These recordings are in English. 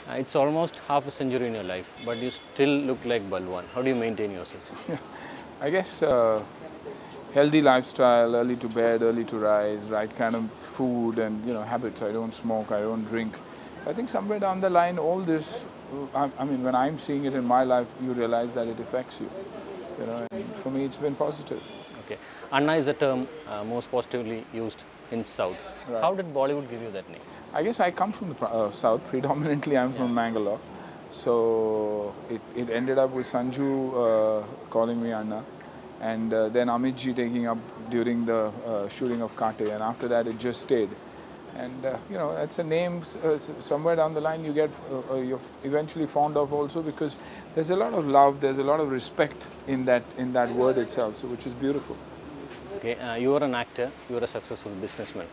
It's almost half a century in your life, but you still look like Balwan. How do you maintain yourself? I guess healthy lifestyle, early to bed, early to rise, right kind of food and habits. I don't smoke, I don't drink. I think somewhere down the line, all this, I mean, when I'm seeing it in my life, you realize that it affects you. And for me, it's been positive. Okay. Anna is a term most positively used in South. Right. How did Bollywood give you that name? I guess I come from the South. Predominantly, I'm from Mangalore. So it ended up with Sanju calling me Anna, and then Amit ji taking up during the shooting of Kate, and after that it just stayed. And it's a name somewhere down the line you get you're eventually fond of also, because there's a lot of love, there's a lot of respect in that word itself, so which is beautiful. Okay, you are an actor, you are a successful businessman.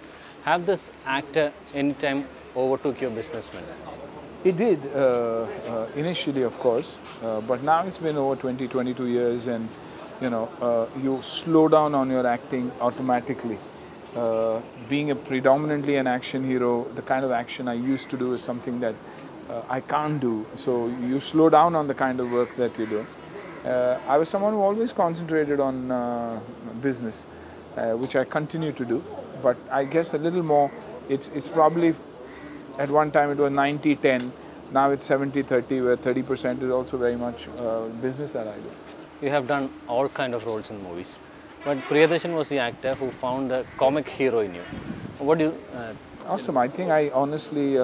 Have this actor anytime overtook your businessman? It did initially, of course, but now it's been over 22 years, and you slow down on your acting automatically. Being predominantly an action hero, the kind of action I used to do is something that I can't do. So you slow down on the kind of work that you do. I was someone who always concentrated on business, which I continue to do. But I guess a little more. It's probably at one time it was 90-10. Now it's 70-30, where 30% is also very much business that I do. You have done all kind of roles in movies. But Priyadarshan was the actor who found the comic hero in you. What do you... Awesome. I think I honestly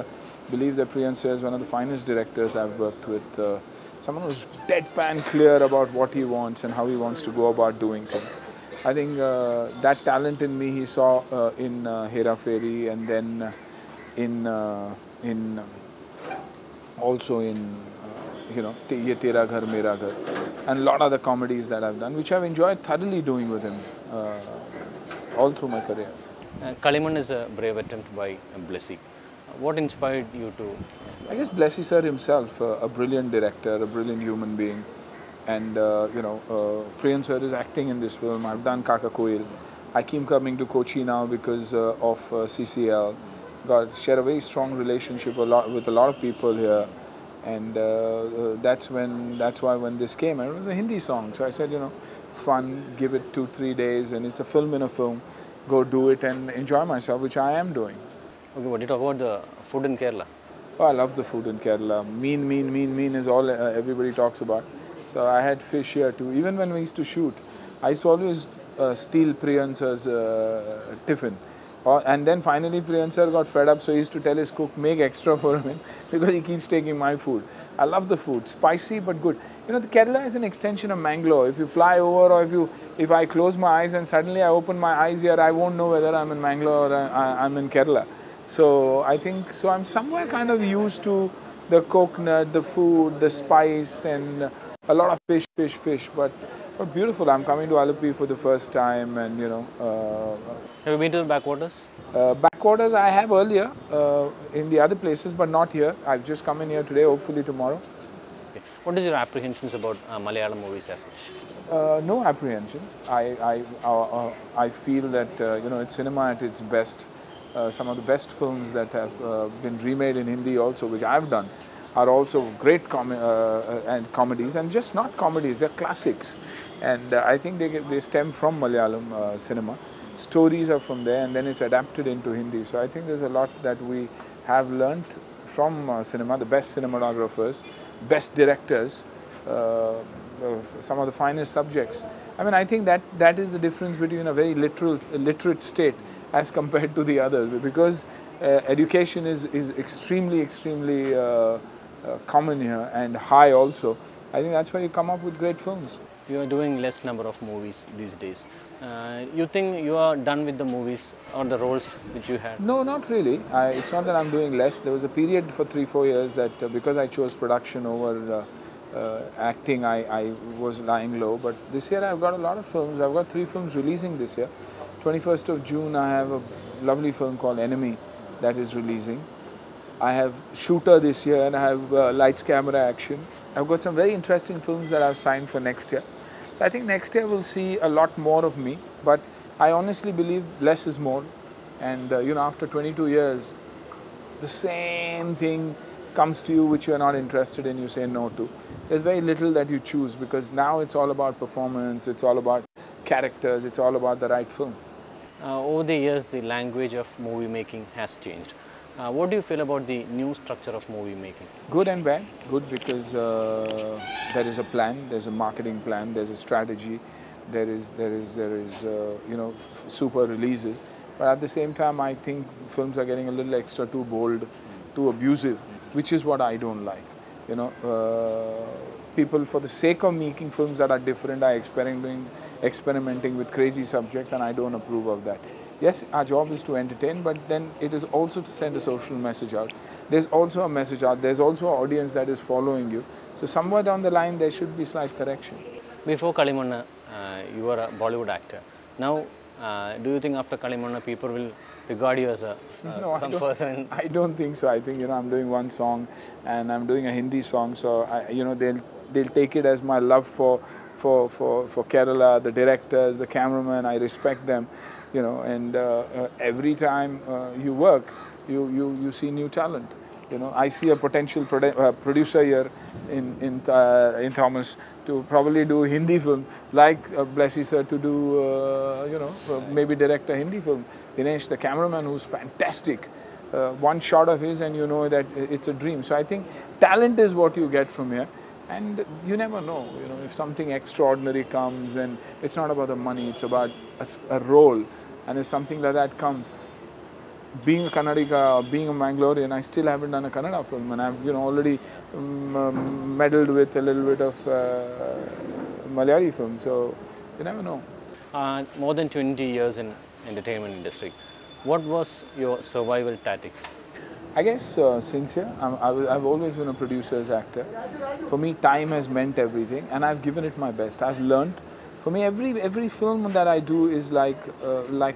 believe that Priyan Sir is one of the finest directors I've worked with. Someone who's deadpan clear about what he wants and how he wants to go about doing things. I think that talent in me he saw in Hera Fairy, and then also in Ye Tera Ghar Mera Ghar, and a lot of the comedies that I've done, which I've enjoyed thoroughly doing with him all through my career. Kaliman is a brave attempt by Blessy. What inspired you to... I guess Blessy sir himself, a brilliant director, a brilliant human being, and Priyan sir is acting in this film. I've done Kaka Koil. I keep coming to Kochi now because of CCL. Share a very strong relationship with a lot of people here. And that's why when this came, and it was a Hindi song, so I said, fun, give it 2-3 days, and it's a film in a film, go do it and enjoy myself, which I am doing. Okay, what do you talk about the food in Kerala? Oh, I love the food in Kerala. Mean is all everybody talks about. So I had fish here too. Even when we used to shoot, I used to always steal Priyan sir's tiffin. And then finally Priyan sir got fed up, so he used to tell his cook, make extra for him, because he keeps taking my food. I love the food, spicy but good. The Kerala is an extension of Mangalore. If you fly over, or if I close my eyes and suddenly I open my eyes here, I won't know whether I'm in Mangalore or I'm in Kerala. So I think, I'm somewhere kind of used to the coconut, the food, the spice, and a lot of fish. But beautiful. I'm coming to Alapi for the first time, and Have you been to the backwaters? Backwaters I have earlier in the other places, but not here. I've just come in here today, hopefully tomorrow. Okay. What is your apprehensions about Malayalam movies as such? No apprehensions. I feel that it's cinema at its best. Some of the best films that have been remade in Hindi also, which I've done, are also great comedies, and just not comedies, they're classics. And I think they stem from Malayalam cinema. Stories are from there, and then it's adapted into Hindi. So I think there's a lot that we have learnt from cinema, the best cinematographers, best directors, some of the finest subjects. I mean, I think that is the difference between a very literate state as compared to the others, because education is extremely common here, and high also. I think that's why you come up with great films. You are doing less number of movies these days. You think you are done with the movies or the roles which you had? No, not really. It's not that I'm doing less. There was a period for 3-4 years that because I chose production over acting, I was lying low. But this year I've got a lot of films. I've got 3 films releasing this year. 21st of June I have a lovely film called Enemy that is releasing. I have Shooter this year, and I have Lights, Camera, Action. I've got some very interesting films that I've signed for next year. So I think next year we'll see a lot more of me, but I honestly believe less is more. And after 22 years, the same thing comes to you which you are not interested in, you say no to. There's very little that you choose because now it's all about performance, it's all about characters, it's all about the right film. Over the years, the language of movie making has changed. What do you feel about the new structure of movie making? Good and bad. Good because there is a plan, there's a marketing plan, there's a strategy, there is you know, super releases. But at the same time, I think films are getting a little extra too bold, too abusive, which is what I don't like. You know, people for the sake of making films that are different are experimenting with crazy subjects, and I don't approve of that. Yes, our job is to entertain, but then it is also to send a social message out. There's also a message out, there's also an audience that is following you. So somewhere down the line, there should be slight correction. Before Kalimanna, you were a Bollywood actor. Now, do you think after Kalimanna, people will regard you as a some person? I don't think so. I think, you know, I'm doing one song and I'm doing a Hindi song, so you know, they'll take it as my love for Kerala, the directors, the cameraman. I respect them. You know, and every time you work, you see new talent. You know, I see a potential producer here in Thomas to probably do Hindi film, like Blessy sir to do, you know, maybe direct a Hindi film. Dinesh, the cameraman, who's fantastic. One shot of his and you know that it's a dream. So I think talent is what you get from here. And you never know, you know, if something extraordinary comes, and it's not about the money, it's about a role. And if something like that comes, being a Kannadika, being a Mangalorean, I still haven't done a Kannada film, and I've, you know, already meddled with a little bit of Malayali film. So you never know. More than 20 years in entertainment industry. What was your survival tactics? I guess sincere. I've always been a producer's actor. For me, time has meant everything, and I've given it my best. I've learned. For me, every film that I do is like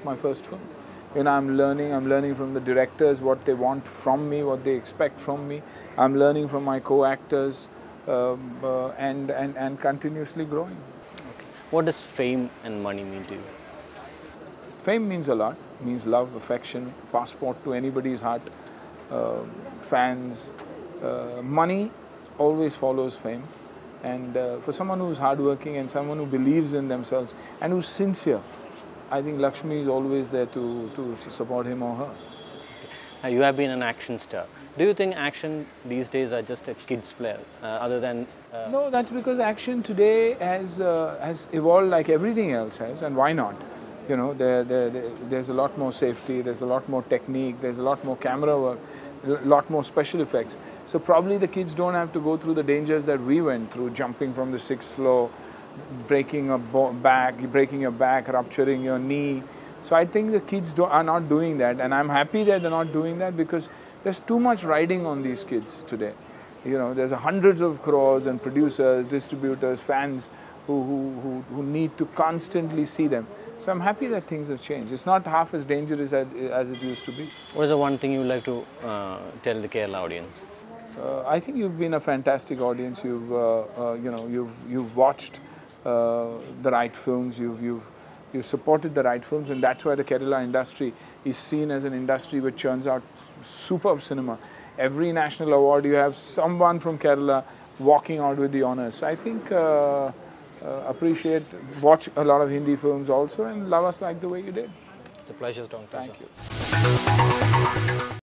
my first film. You know, I'm learning from the directors what they want from me, what they expect from me. I'm learning from my co-actors, and continuously growing. Okay. What does fame and money mean to you? Fame means a lot. It means love, affection, passport to anybody's heart. Fans, money always follows fame, and for someone who's hardworking and someone who believes in themselves and who's sincere, I think Lakshmi is always there to support him or her. Okay. You have been an action star. Do you think action these days are just a kids' play, other than? No, that's because action today has evolved like everything else has, and why not? You know, there's a lot more safety, there's a lot more technique, there's a lot more camera work, a lot more special effects. So probably the kids don't have to go through the dangers that we went through, jumping from the 6th floor, breaking your back, rupturing your knee. So I think the kids are not doing that, and I'm happy that they're not doing that because there's too much riding on these kids today. You know, there's hundreds of crores and producers, distributors, fans who need to constantly see them. So I'm happy that things have changed. It's not half as dangerous as it used to be. What is the one thing you would like to tell the Kerala audience? I think you've been a fantastic audience. You've you know, you've watched the right films. You've supported the right films, and that's why the Kerala industry is seen as an industry which churns out superb cinema. Every national award, you have someone from Kerala walking out with the honors. So I think watch a lot of Hindi films also, and love us like the way you did. It's a pleasure talking to you. Thank you.